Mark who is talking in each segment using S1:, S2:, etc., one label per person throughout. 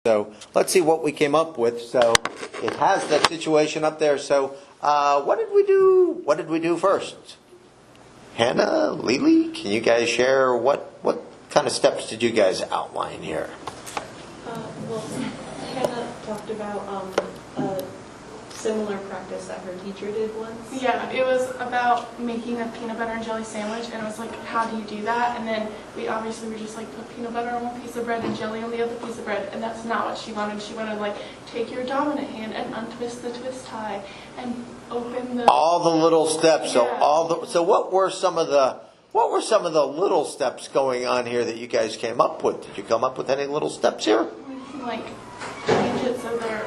S1: So let's see what we came up with. So it has that situation up there. So what did we do? What did we do first? Hannah, Lily, can you guys share what kind of steps did you guys outline here?
S2: Well, Hannah talked about a similar practice that her teacher did once.
S3: Yeah, it was about making a peanut butter and jelly sandwich, and it was like, how do you do that? And then we obviously were just like, put peanut butter on one piece of bread and jelly on the other piece of bread, and that's not what she wanted. She wanted like, take your dominant hand and untwist the twist tie and open the...
S1: All the little steps.
S3: Yeah.
S1: So what were some of the little steps going on here that you guys came up with? Did you come up with any little steps here?
S3: We can like change it so they're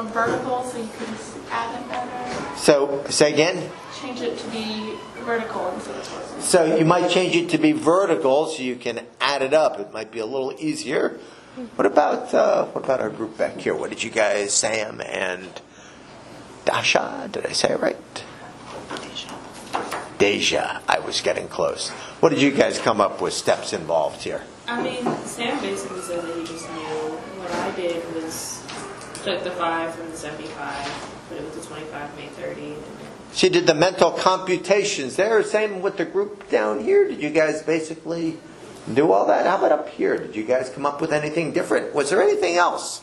S3: vertical, so you can just add it better.
S1: So say again.
S3: Change it to be vertical instead of horizontal.
S1: So you might change it to be vertical, so you can add it up. It might be a little easier. What about our group back here? What did you guys, Sam and Dasha? Did I say it right? Deja. I was getting close. What did you guys come up with? Steps involved here.
S4: I mean, Sam basically said that he just knew. What I did was took the 5 from the 75, put it with the 25, made 30.
S1: She did the mental computations there. Same with the group down here. Did you guys basically do all that? How about up here? Did you guys come up with anything different? Was there anything else?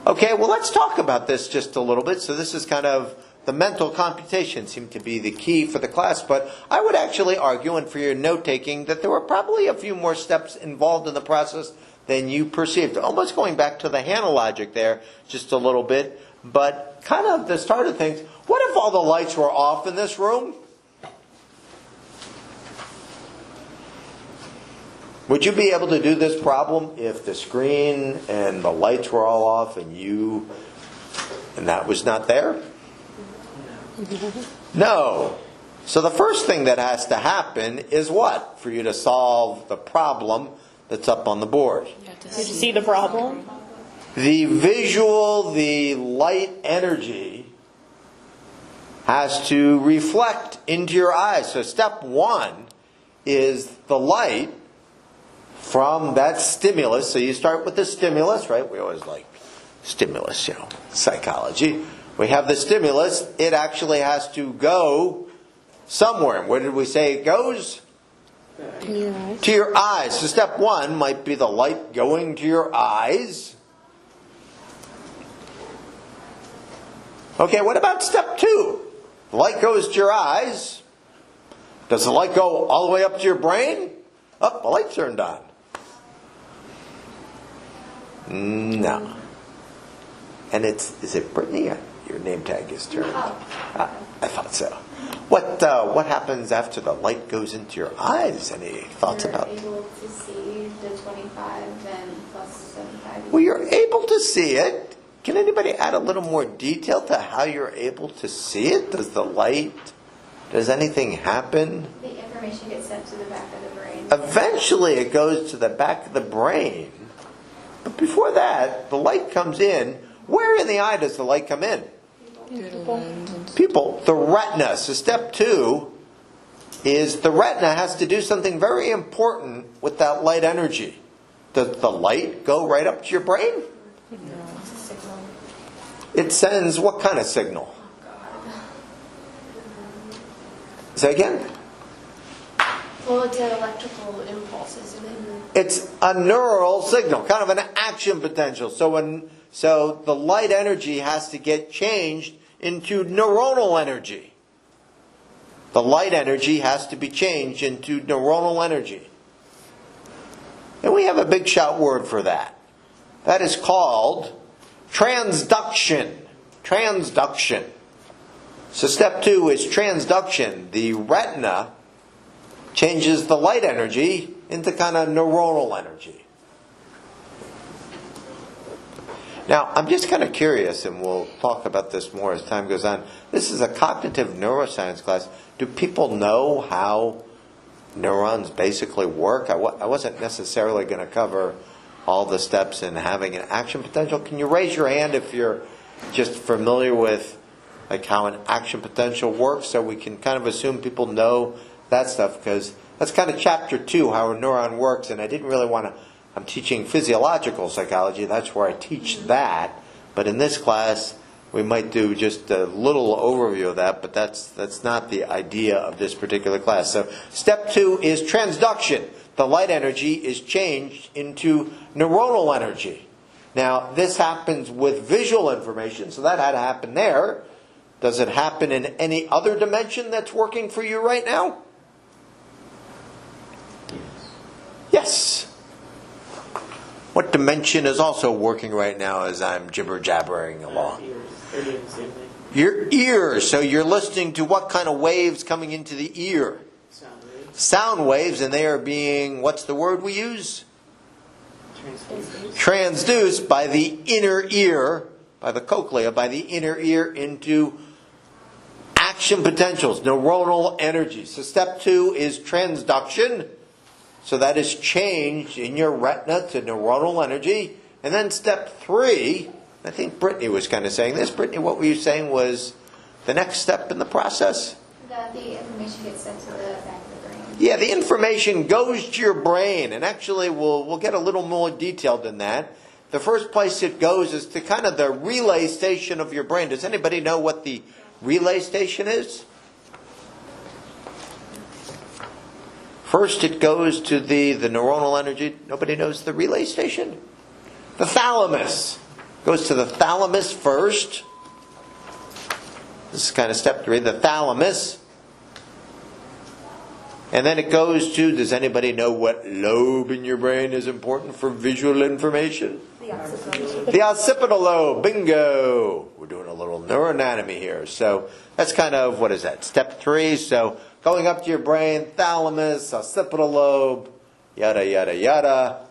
S1: Okay, well, let's talk about this just a little bit. So this is kind of the mental computation seemed to be the key for the class. But I would actually argue, and for your note-taking, that there were probably a few more steps involved in the process than you perceived. Almost going back to the Hannah logic there just a little bit. But kind of the start of things, what if all the lights were off in this room? Would you be able to do this problem if the screen and the lights were all off and that was not there? No. So the first thing that has to happen is what? For you to solve the problem that's up on the board.
S5: Did you see the problem?
S1: The visual, the light energy has to reflect into your eyes. So step 1 is the light from that stimulus. So you start with the stimulus, right? We always like stimulus, psychology. We have the stimulus. It actually has to go somewhere. Where did we say it goes? To your eyes. So step 1 might be the light going to your eyes. Okay, what about step 2? The light goes to your eyes. Does the light go all the way up to your brain? Oh, the light turned on. No. And is it Brittany? Your name tag is turned. I thought so. What happens after the light goes into your eyes? Any thoughts about it?
S6: You're able to see the 25 and plus 75.
S1: Well, you're able to see it. Can anybody add a little more detail to how you're able to see it? Does anything happen?
S6: The information gets sent to the back of the brain.
S1: Eventually it goes to the back of the brain. But before that, the light comes in. Where in the eye does the light come in? Pupil. The retina. So step 2 is the retina has to do something very important with that light energy. Does the light go right up to your brain?
S6: No. It's a signal.
S1: It sends what kind of signal? Say again?
S6: Well, it's an electrical impulse, isn't it?
S1: It's a neural signal, kind of an action potential. So the light energy has to get changed into neuronal energy. The light energy has to be changed into neuronal energy. And we have a big shout word for that. That is called transduction. Transduction. So step 2 is transduction. The retina changes the light energy into kind of neuronal energy. Now, I'm just kind of curious, and we'll talk about this more as time goes on. This is a cognitive neuroscience class. Do people know how neurons basically work? I wasn't necessarily going to cover all the steps in having an action potential. Can you raise your hand if you're just familiar with like how an action potential works, so we can kind of assume people know that stuff, because that's kind of chapter 2, how a neuron works, and I didn't really want to I'm teaching physiological psychology. That's where I teach that. But in this class, we might do just a little overview of that, but that's not the idea of this particular class. So step 2 is transduction. The light energy is changed into neuronal energy. Now, this happens with visual information, so that had to happen there. Does it happen in any other dimension that's working for you right now? Yes. What dimension is also working right now as I'm jibber-jabbering along?
S4: They're doing the same thing.
S1: Your ears. So you're listening to what kind of waves coming into the ear?
S4: Sound waves.
S1: Sound waves, and they are being, what's the word we use? Transduced by the inner ear, by the cochlea, by the inner ear into action potentials, neuronal energy. So step 2 is transduction. So that is changed in your retina to neuronal energy. And then step 3, I think Brittany was kind of saying this. Brittany, what were you saying was the next step in the process?
S6: The information gets sent to the back of the brain.
S1: Yeah, the information goes to your brain. And actually, we'll get a little more detailed than that. The first place it goes is to kind of the relay station of your brain. Does anybody know what the relay station is? First, it goes to the neuronal energy. Nobody knows the relay station? The thalamus. Goes to the thalamus first. This is kind of step 3, the thalamus. And then it goes to, does anybody know what lobe in your brain is important for visual information? The occipital lobe. Bingo. We're doing a little neuroanatomy here. So that's kind of, what is that? Step 3. So going up to your brain, thalamus, occipital lobe, yada, yada, yada.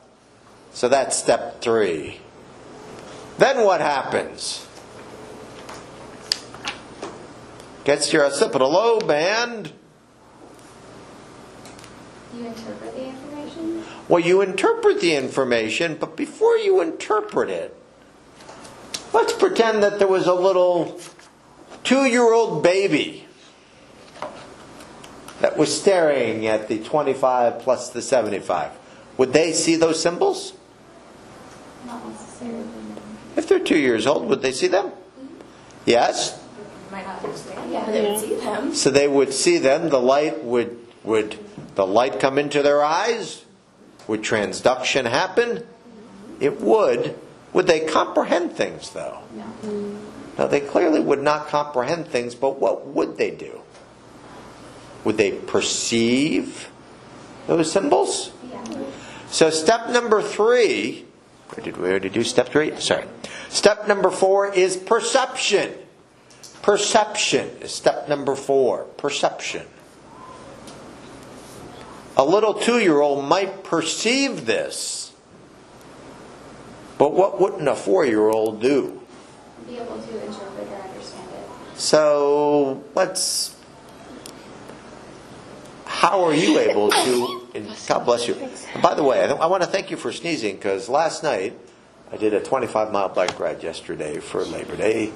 S1: So that's step 3. Then what happens? Gets to your occipital lobe and...
S6: You interpret the information?
S1: Well, you interpret the information, but before you interpret it, let's pretend that there was a little 2-year-old baby that was staring at the 25 plus the 75. Would they see those symbols?
S6: Not necessarily.
S1: If they're 2 years old, would they see them? Yes?
S6: Might not understand. Yeah, they would see them.
S1: So they would see them. The light would the light come into their eyes? Would transduction happen? It would. Would they comprehend things, though?
S6: No.
S1: No, they clearly would not comprehend things, but what would they do? Would they perceive those symbols?
S6: Yeah.
S1: So step number 3, or did we already do step 3? Sorry. Step number 4 is perception. Perception is step number 4. Perception. A little 2-year-old might perceive this, but what wouldn't a 4-year-old do?
S6: Be able to interpret or understand it.
S1: So how are you able to, and God bless you. And by the way, I want to thank you for sneezing, because last night I did a 25-mile bike ride yesterday for Labor Day.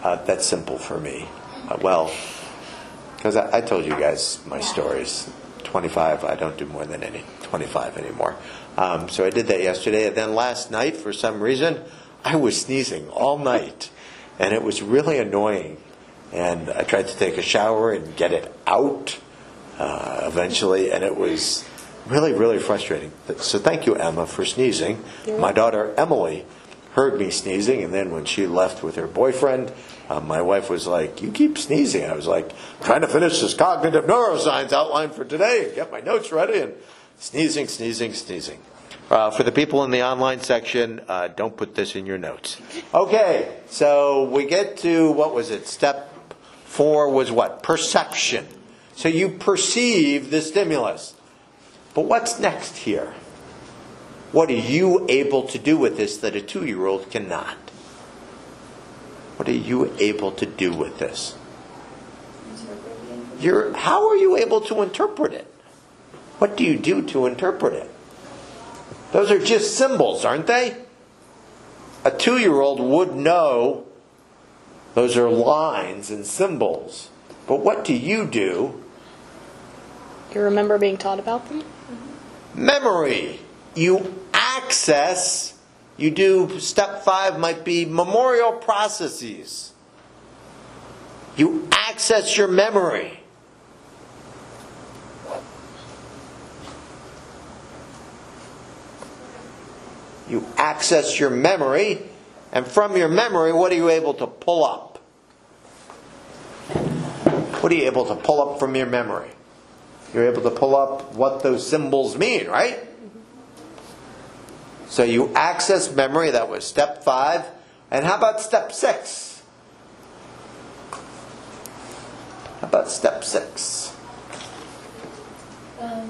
S1: That's simple for me. Because I told you guys my stories. 25, I don't do more than 25 anymore. So I did that yesterday. And then last night, for some reason, I was sneezing all night. And it was really annoying. And I tried to take a shower and get it out eventually. And it was really, really frustrating. So thank you, Emma, for sneezing. My daughter, Emily, heard me sneezing. And then when she left with her boyfriend, my wife was like, "You keep sneezing." I was like, trying to finish this cognitive neuroscience outline for today and get my notes ready, and sneezing. For the people in the online section, don't put this in your notes. Okay, so we get to, what was it? Step 4 was what? Perception. So you perceive the stimulus. But what's next here? What are you able to do with this that a 2-year-old cannot? What are you able to do with this?
S6: Interpret the information.
S1: How are you able to interpret it? What do you do to interpret it? Those are just symbols, aren't they? A 2-year-old would know those are lines and symbols. But what do?
S5: You remember being taught about them?
S1: Memory. you access, you do, step 5 might be memorial processes. You access your memory. You access your memory, and from your memory, what are you able to pull up? What are you able to pull up from your memory? You're able to pull up what those symbols mean, right? So you access memory, that was step 5. And how about step 6? How about step 6?
S7: I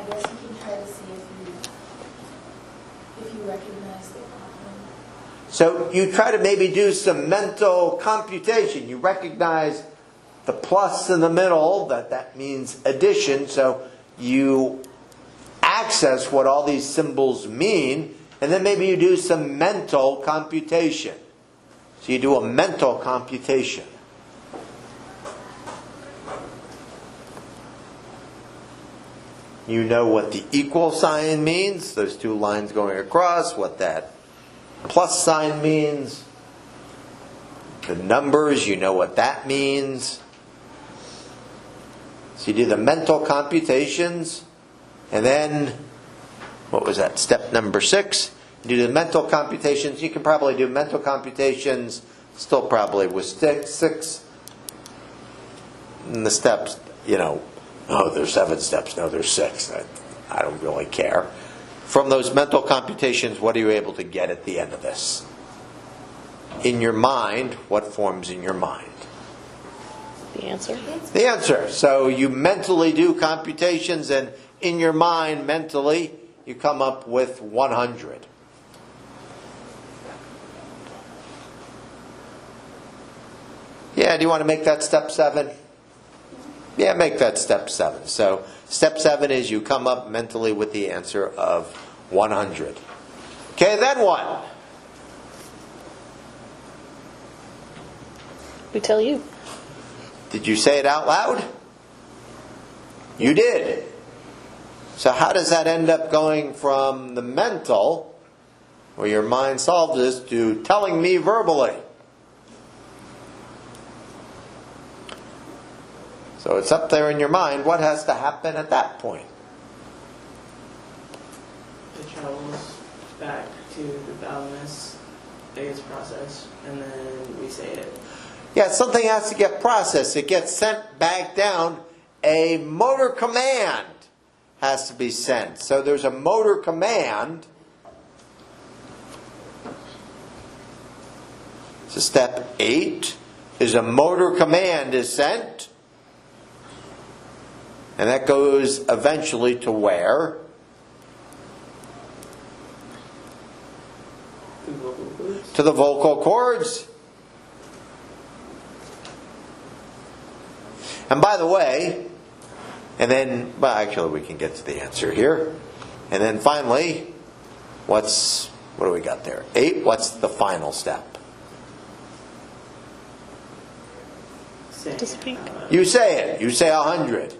S7: guess you can try to see if you recognize the problem.
S1: So you try to maybe do some mental computation. You recognize the plus in the middle, that means addition. So you access what all these symbols mean, and then maybe you do some mental computation. So you do a mental computation. You know what the equal sign means, those two lines going across, what that plus sign means. The numbers, you know what that means. So you do the mental computations, and then, what was that, step number 6? You do the mental computations. You can probably do mental computations, still probably with 6. And the steps, oh, there's 7 steps. No, there's 6. I don't really care. From those mental computations, what are you able to get at the end of this? In your mind, what forms in your mind?
S5: The answer.
S1: The answer. So you mentally do computations, and in your mind, mentally, you come up with 100. Yeah, do you want to make that step 7? Yeah, make that step 7. So step 7 is you come up mentally with the answer of 100. Okay, then what?
S5: We tell you.
S1: Did you say it out loud? You did. So how does that end up going from the mental, where your mind solved this, to telling me verbally? So it's up there in your mind. What has to happen at that point?
S8: It travels back to the thalamus, it gets processed, and then we say it.
S1: Yeah, something has to get processed. It gets sent back down. A motor command has to be sent. So there's a motor command. So step 8 is a motor command is sent. And that goes eventually to where?
S8: The vocal cords.
S1: To the vocal cords. And by the way, and then, well, actually we can get to the answer here. And then finally, what do we got there? 8, what's the final step?
S8: Say
S5: To speak.
S1: You say it. You say 100.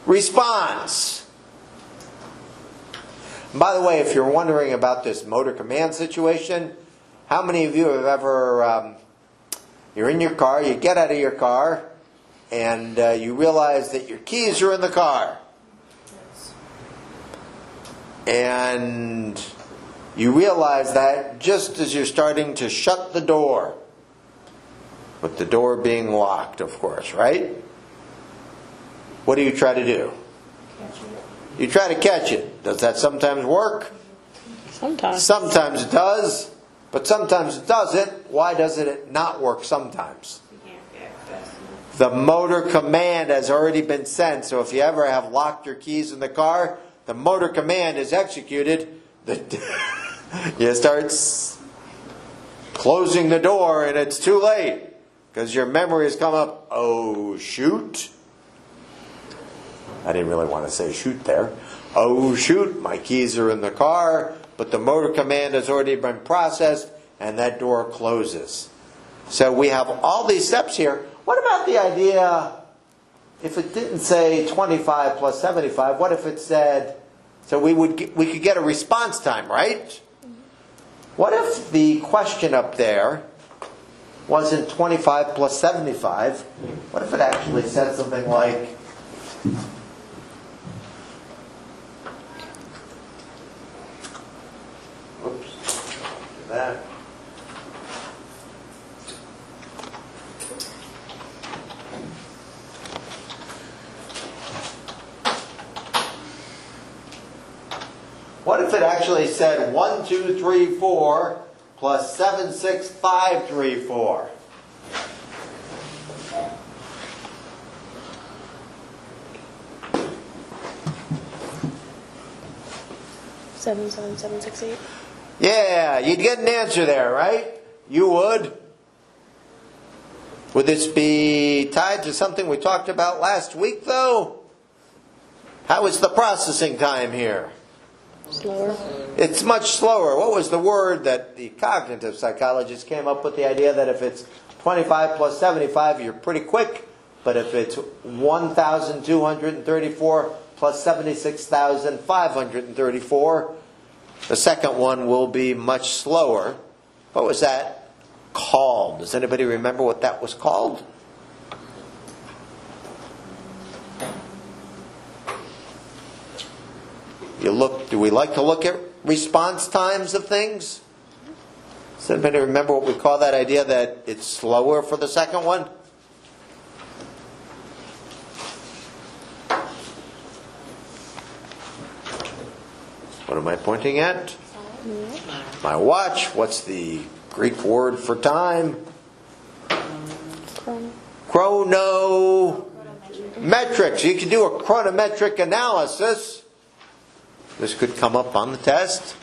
S1: Response. And by the way, if you're wondering about this motor command situation, how many of you have ever, you're in your car, you get out of your car, and you realize that your keys are in the car. And you realize that just as you're starting to shut the door, with the door being locked, of course, right? What do you try to do? You try to catch it. Does that sometimes work?
S5: Sometimes.
S1: Sometimes it does, but sometimes it doesn't. Why does it not work sometimes? The motor command has already been sent, so if you ever have locked your keys in the car, the motor command is executed. You start closing the door and it's too late because your memory has come up, oh shoot. I didn't really want to say shoot there. Oh shoot, my keys are in the car, but the motor command has already been processed and that door closes. So we have all these steps here. What about the idea, if it didn't say 25 plus 75, what if it said So we could get a response time, right? What if the question up there wasn't 25 plus 75? What if it actually said something like, oops, do that. What if it actually said 1, 2, 3, 4 plus 7, 6, 5, 3, 4?
S5: Seven, 7, 6, 8.
S1: Yeah, you'd get an answer there, right? You would. Would this be tied to something we talked about last week, though? How is the processing time here?
S5: Slower.
S1: It's much slower. What was the word that the cognitive psychologists came up with? The idea that if it's 25 plus 75, you're pretty quick. But if it's 1,234 plus 76,534, the second one will be much slower. What was that called? Does anybody remember what that was called? Do we like to look at response times of things? Does anybody remember what we call that idea that it's slower for the second one? What am I pointing at? My watch. What's the Greek word for time? Chronometric. So you can do a chronometric analysis. This could come up on the test.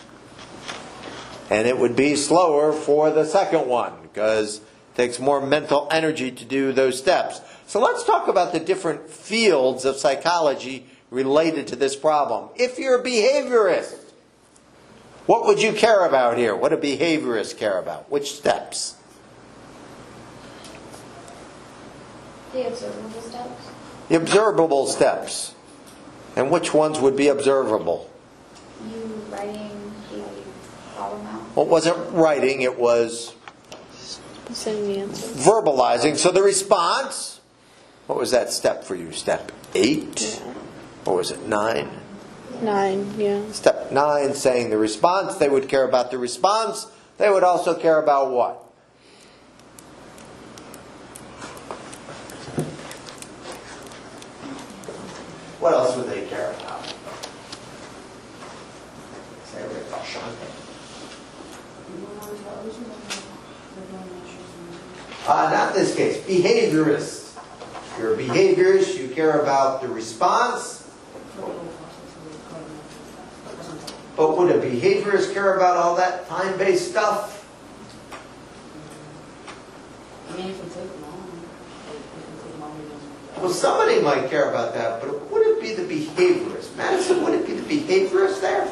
S1: And it would be slower for the second one because it takes more mental energy to do those steps. So let's talk about the different fields of psychology related to this problem. If you're a behaviorist, what would you care about here? What do behaviorists care about? Which steps?
S6: The observable steps.
S1: The observable steps. And which ones would be observable?
S6: You writing the problem out.
S1: Well, it wasn't writing, it was
S5: Saying the answer.
S1: verbalizing. So the response, what was that step for you? Step 8?
S5: Yeah.
S1: Or was it 9?
S5: 9, yeah.
S1: Step 9, saying the response. They would care about the response. They would also care about what? What else would they care about? Not in this case. Behaviorists. If you're a behaviorist, you care about the response. But would a behaviorist care about all that time-based stuff?
S9: I mean, if we take them on,
S1: Well, somebody might care about that, but would it be the behaviorist? Madison, would it be the behaviorist there?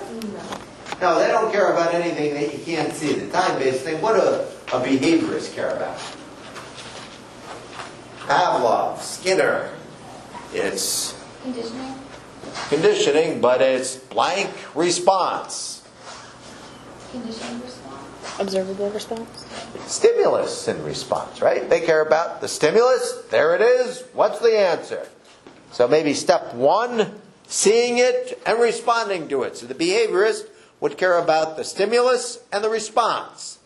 S1: No, they don't care about anything that you can't see. The time-based thing, what do a behaviorist care about? Pavlov, Skinner. It's
S6: Conditioning.
S1: conditioning, but it's blank response.
S6: Conditioning response.
S5: Observable response.
S1: Stimulus and response, right? They care about the stimulus. There it is. What's the answer? So maybe step 1, seeing it and responding to it. So the behaviorist would care about the stimulus and the response.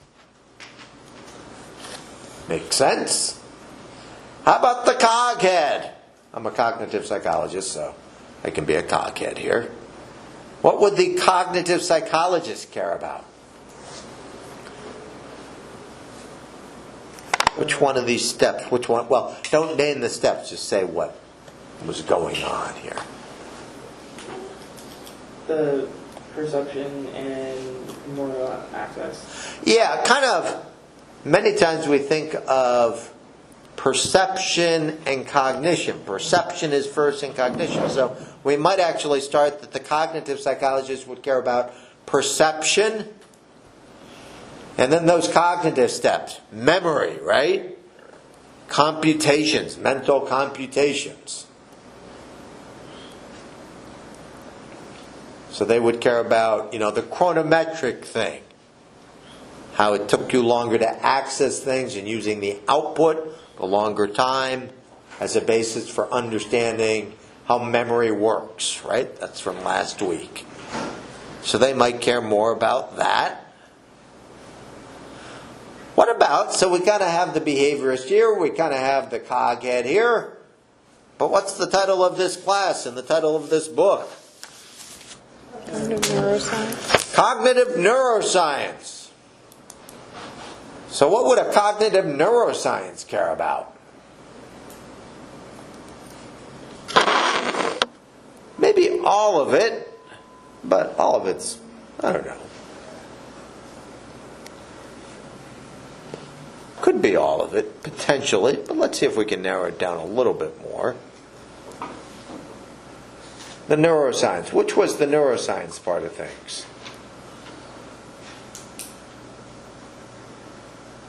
S1: Make sense? How about the coghead? I'm a cognitive psychologist, so I can be a coghead here. What would the cognitive psychologist care about? Which one of these steps? Which one? Well, don't name the steps. Just say what was going on here.
S8: The perception and moral access.
S1: Yeah, kind of. Many times we think of perception and cognition. Perception is first and cognition. So we might actually start that the cognitive psychologist would care about perception and then those cognitive steps. Memory, right? Computations, mental computations. So they would care about, the chronometric thing. How it took you longer to access things and using the output, the longer time, as a basis for understanding how memory works, right? That's from last week. So they might care more about that. What about, so we kind of have the behaviorist here, we kind of have the cog head here, but what's the title of this class and the title of this book?
S5: Cognitive neuroscience.
S1: Cognitive neuroscience. So what would a cognitive neuroscience care about? Maybe all of it, but all of it's, I don't know. Could be all of it, potentially, but let's see if we can narrow it down a little bit more. The neuroscience. Which was the neuroscience part of things?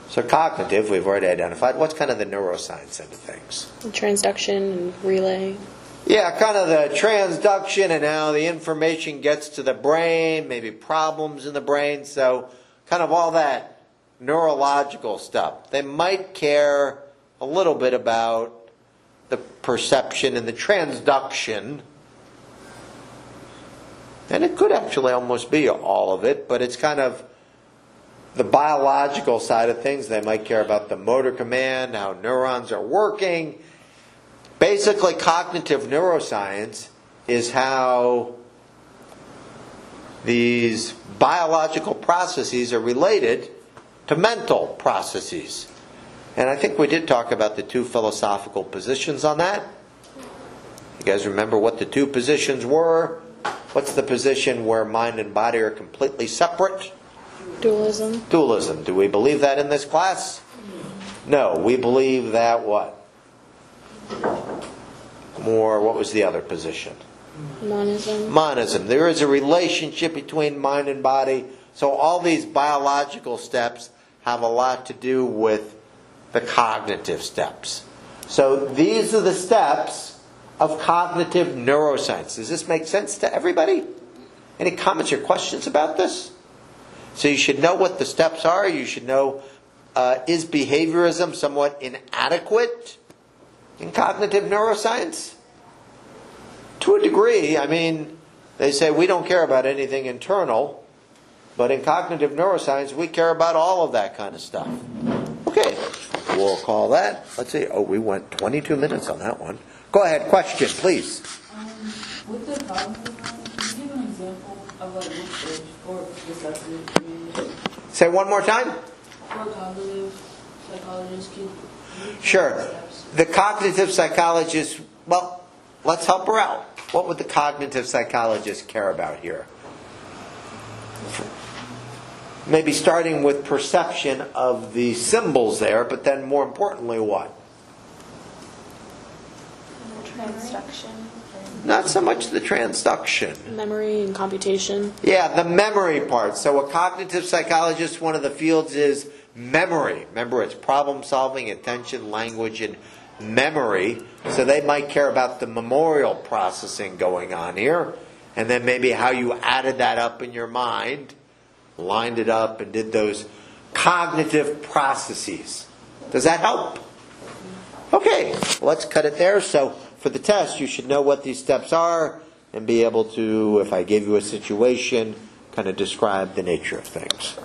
S1: So cognitive, we've already identified. What's kind of the neuroscience end of things?
S5: Transduction and relay.
S1: Yeah, kind of the transduction and how the information gets to the brain, maybe problems in the brain. So kind of all that neurological stuff. They might care a little bit about the perception and the transduction. And it could actually almost be all of it, but it's kind of the biological side of things. They might care about the motor command, how neurons are working. Basically, cognitive neuroscience is how these biological processes are related to mental processes. And I think we did talk about the two philosophical positions on that. You guys remember what the two positions were? What's the position where mind and body are completely separate?
S5: Dualism.
S1: Dualism. Do we believe that in this class? No. We believe that what? More, what was the other position?
S5: Monism.
S1: Monism. There is a relationship between mind and body. So all these biological steps have a lot to do with the cognitive steps. So these are the steps of cognitive neuroscience. Does this make sense to everybody? Any comments or questions about this? So you should know what the steps are. You should know, is behaviorism somewhat inadequate in cognitive neuroscience? To a degree. I mean, they say we don't care about anything internal, but in cognitive neuroscience, we care about all of that kind of stuff. Okay, we'll call that. Let's see. Oh, we went 22 minutes on that one. Go ahead. Question, please.
S9: With the cognitive, can you give an example of like which stage for discussing community?
S1: Say one more time.
S9: For cognitive psychologists, can you
S1: Sure. The cognitive psychologist, well, let's help her out. What would the cognitive psychologist care about here? Maybe starting with perception of the symbols there, but then more importantly what?
S3: Transduction.
S1: Not so much the transduction.
S5: Memory and computation.
S1: Yeah, the memory part. So a cognitive psychologist, one of the fields is memory. Remember, it's problem solving, attention, language, and memory. So they might care about the memorial processing going on here. And then maybe how you added that up in your mind, lined it up, and did those cognitive processes. Does that help? Okay, let's cut it there. So for the test, you should know what these steps are and be able to, if I gave you a situation, kind of describe the nature of things.